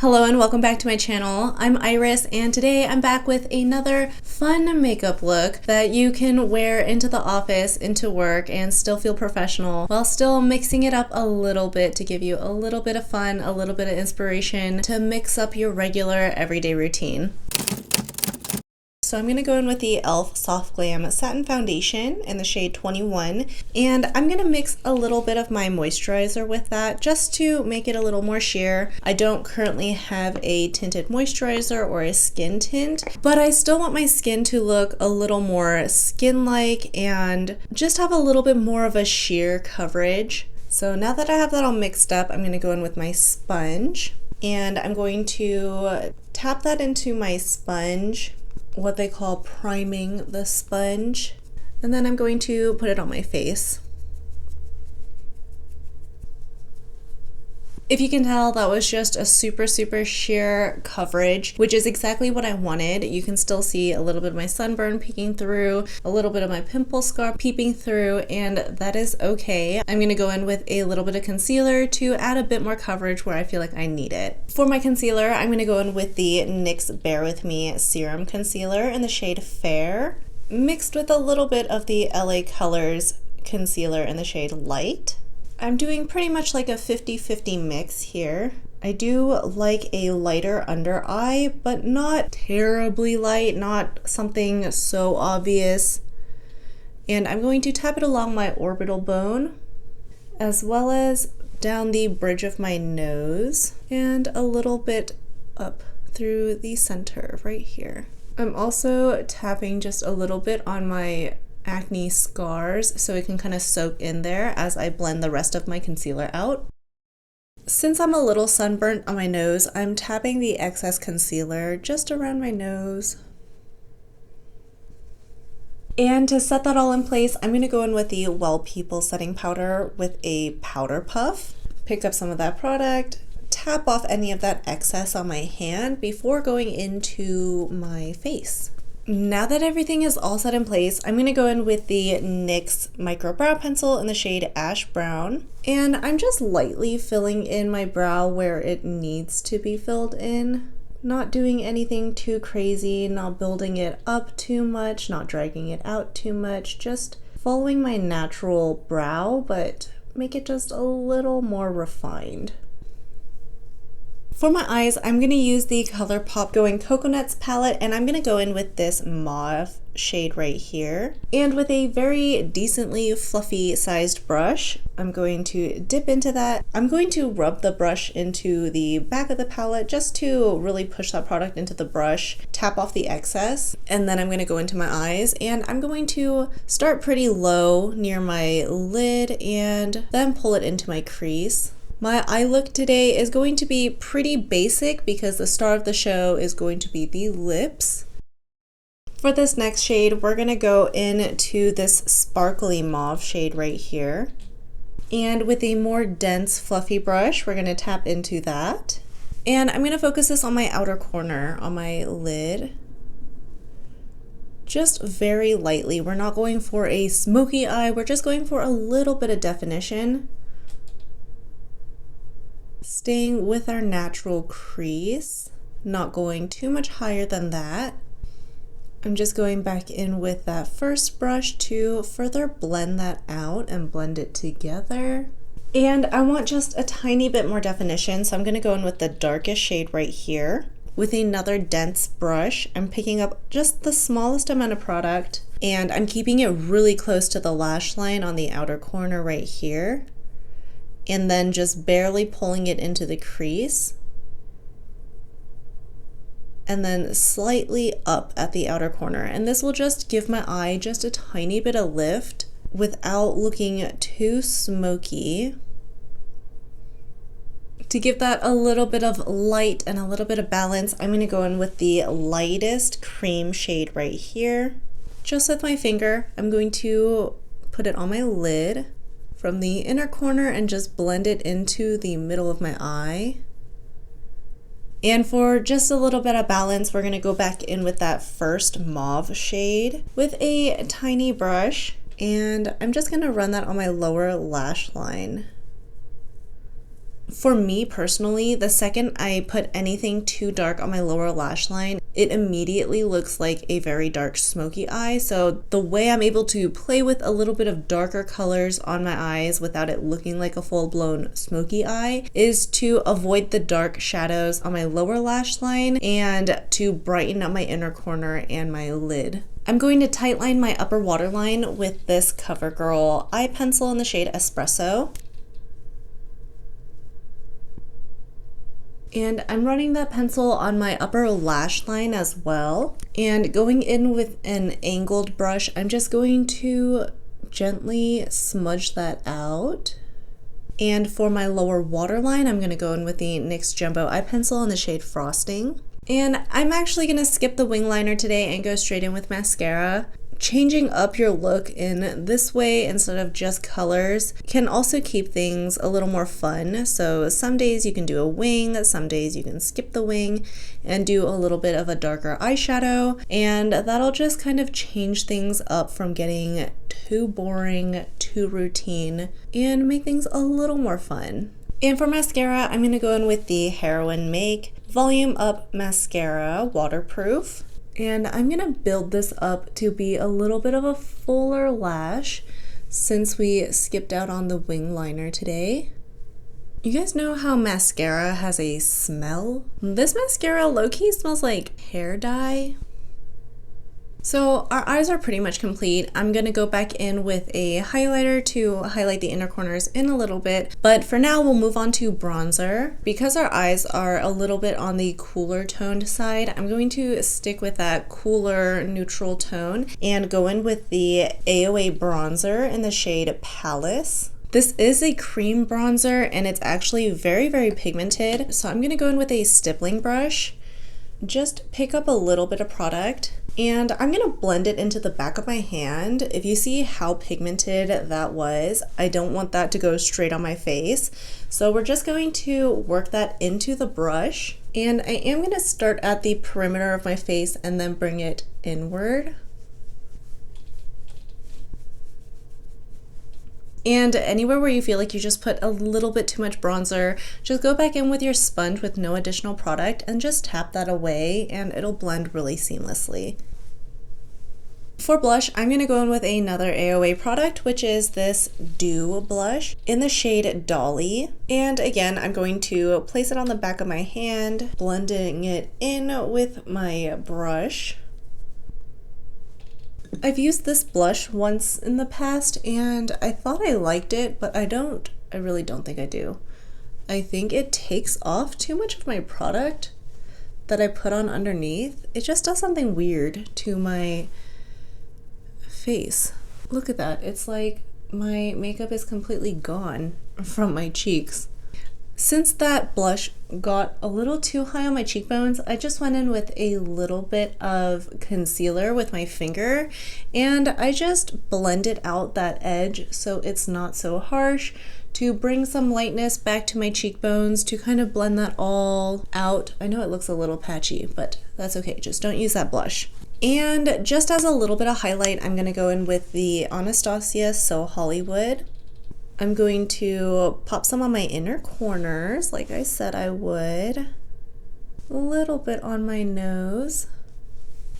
Hello and welcome back to my channel. I'm Iris and today I'm back with another fun makeup look that you can wear into the office, into work, and still feel professional while still mixing it up a little bit to give you a little bit of fun, a little bit of inspiration to mix up your regular everyday routine. So I'm going to go in with the e.l.f. Soft Glam Satin Foundation in the shade 21, and I'm going to mix a little bit of my moisturizer with that just to make it a little more sheer. I don't currently have a tinted moisturizer or a skin tint, but I still want my skin to look a little more skin-like and just have a little bit more of a sheer coverage. So now that I have that all mixed up, I'm going to go in with my sponge, and I'm going to tap that into my sponge, what they call priming the sponge, and then I'm going to put it on my face. If you can tell, that was just a super sheer coverage, which is exactly what I wanted. You can still see a little bit of my sunburn peeking through, a little bit of my pimple scar peeping through, and that is okay. I'm going to go in with a little bit of concealer to add a bit more coverage where I feel like I need it. For my concealer, I'm going to go in with the NYX Bare With Me Serum Concealer in the shade Fair, mixed with a little bit of the LA Colors concealer in the shade Light. I'm doing pretty much like a 50-50 mix here. I do like a lighter under eye, but not terribly light, not something so obvious. And I'm going to tap it along my orbital bone, as well as down the bridge of my nose, and a little bit up through the center right here. I'm also tapping just a little bit on my acne scars so it can kind of soak in there as I blend the rest of my concealer out. Since I'm a little sunburnt on my nose, I'm tapping the excess concealer just around my nose. And to set that all in place, I'm going to go in with the Well People setting powder with a powder puff. Pick up some of that product, tap off any of that excess on my hand before going into my face. Now that everything is all set in place, I'm going to go in with the NYX Micro Brow Pencil in the shade Ash Brown. And I'm just lightly filling in my brow where it needs to be filled in. Not doing anything too crazy, not building it up too much, not dragging it out too much. Just following my natural brow, but make it just a little more refined. For my eyes, I'm going to use the ColourPop Going Coconuts palette, and I'm going to go in with this mauve shade right here. And with a very decently fluffy sized brush, I'm going to dip into that. I'm going to rub the brush into the back of the palette just to really push that product into the brush, tap off the excess, and then I'm going to go into my eyes, and I'm going to start pretty low near my lid and then pull it into my crease. My eye look today is going to be pretty basic because the star of the show is going to be the lips. For this next shade, we're going to go into this sparkly mauve shade right here. And with a more dense, fluffy brush, we're going to tap into that. And I'm going to focus this on my outer corner, on my lid. Just very lightly. We're not going for a smoky eye, we're just going for a little bit of definition. Staying with our natural crease, not going too much higher than that. I'm just going back in with that first brush to further blend that out and blend it together. And I want just a tiny bit more definition, so I'm going to go in with the darkest shade right here. With another dense brush, I'm picking up just the smallest amount of product, and I'm keeping it really close to the lash line on the outer corner right here. And then just barely pulling it into the crease, and then slightly up at the outer corner. And this will just give my eye just a tiny bit of lift without looking too smoky. To give that a little bit of light and a little bit of balance, I'm going to go in with the lightest cream shade right here. Just with my finger, I'm going to put it on my lid from the inner corner and just blend it into the middle of my eye. And for just a little bit of balance, we're going to go back in with that first mauve shade with a tiny brush, and I'm just going to run that on my lower lash line. For me personally, the second I put anything too dark on my lower lash line, it immediately looks like a very dark smoky eye. So the way I'm able to play with a little bit of darker colors on my eyes without it looking like a full-blown smoky eye is to avoid the dark shadows on my lower lash line and to brighten up my inner corner and my lid. I'm going to tightline my upper waterline with this CoverGirl eye pencil in the shade Espresso. And I'm running that pencil on my upper lash line as well. And going in with an angled brush, I'm just going to gently smudge that out. And for my lower waterline, I'm going to go in with the NYX Jumbo eye pencil in the shade Frosting. And I'm actually going to skip the wing liner today and go straight in with mascara. Changing up your look in this way instead of just colors can also keep things a little more fun. So some days you can do a wing, some days you can skip the wing and do a little bit of a darker eyeshadow, and that'll just kind of change things up from getting too boring, too routine, and make things a little more fun. And for mascara, I'm going to go in with the Heroin Make Volume Up Mascara Waterproof. And I'm going to build this up to be a little bit of a fuller lash since we skipped out on the wing liner today. You guys know how mascara has a smell? This mascara low-key smells like hair dye. So our eyes are pretty much complete. I'm going to go back in with a highlighter to highlight the inner corners in a little bit. But for now, we'll move on to bronzer. Because our eyes are a little bit on the cooler toned side, I'm going to stick with that cooler neutral tone and go in with the AOA bronzer in the shade Palace. This is a cream bronzer and it's actually very, very pigmented. So I'm going to go in with a stippling brush. Just pick up a little bit of product and I'm going to blend it into the back of my hand. If you see how pigmented that was, I don't want that to go straight on my face. So we're just going to work that into the brush. And I am going to start at the perimeter of my face and then bring it inward. And anywhere where you feel like you just put a little bit too much bronzer, just go back in with your sponge with no additional product and just tap that away and it'll blend really seamlessly. For blush, I'm going to go in with another AOA product, which is this Dew blush in the shade Dolly. And again, I'm going to place it on the back of my hand, blending it in with my brush. I've used this blush once in the past and I thought I liked it, but I really don't think I do. I think it takes off too much of my product that I put on underneath. It just does something weird to my face. Look at that. It's like my makeup is completely gone from my cheeks. Since that blush got a little too high on my cheekbones, I just went in with a little bit of concealer with my finger and I just blended out that edge so it's not so harsh, to bring some lightness back to my cheekbones, to kind of blend that all out. I know it looks a little patchy, but that's okay. Just don't use that blush. And just as a little bit of highlight, I'm going to go in with the Anastasia So Hollywood. I'm going to pop some on my inner corners, like I said I would. A little bit on my nose.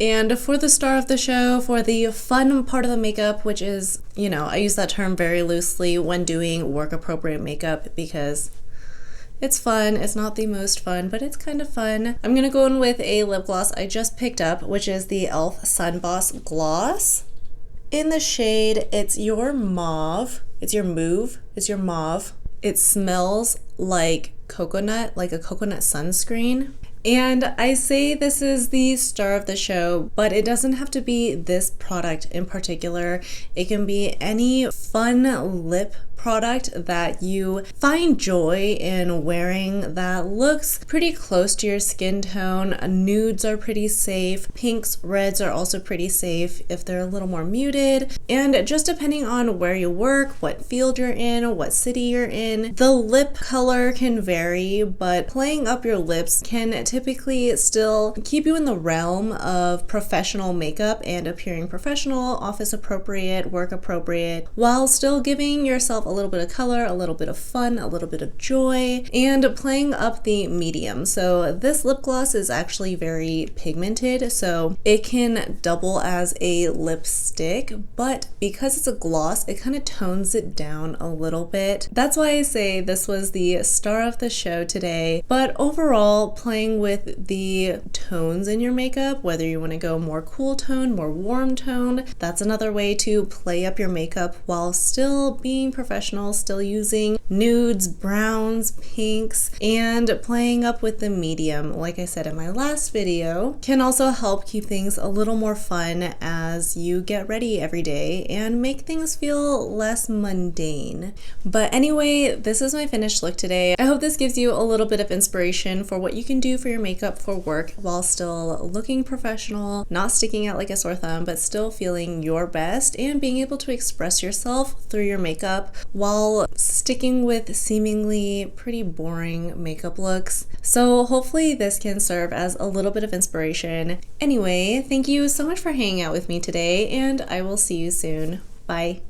And for the star of the show, for the fun part of the makeup, which is, you know, I use that term very loosely when doing work-appropriate makeup because it's fun. It's not the most fun, but it's kind of fun. I'm gonna go in with a lip gloss I just picked up, which is the e.l.f. Sun Boss Gloss. In the shade, it's your mauve. It's your mauve. It's your mauve. It smells like coconut, like a coconut sunscreen. And I say this is the star of the show, but it doesn't have to be this product in particular. It can be any fun lip product that you find joy in wearing that looks pretty close to your skin tone. Nudes are pretty safe. Pinks, reds are also pretty safe if they're a little more muted. And just depending on where you work, what field you're in, what city you're in, the lip color can vary, but playing up your lips can typically still keep you in the realm of professional makeup and appearing professional, office appropriate, work appropriate, while still giving yourself a little bit of color, a little bit of fun, a little bit of joy, and playing up the medium. So this lip gloss is actually very pigmented, so it can double as a lipstick, but because it's a gloss, it kind of tones it down a little bit. That's why I say this was the star of the show today. But overall, playing with the tones in your makeup, whether you want to go more cool tone, more warm tone, that's another way to play up your makeup while still being professional, still using nudes, browns, pinks, and playing up with the medium, like I said in my last video, can also help keep things a little more fun as you get ready every day and make things feel less mundane. But anyway, this is my finished look today. I hope this gives you a little bit of inspiration for what you can do for your makeup for work while still looking professional, not sticking out like a sore thumb, but still feeling your best and being able to express yourself through your makeup while sticking with seemingly pretty boring makeup looks. So hopefully this can serve as a little bit of inspiration. Anyway, thank you so much for hanging out with me today, and I will see you soon. Bye.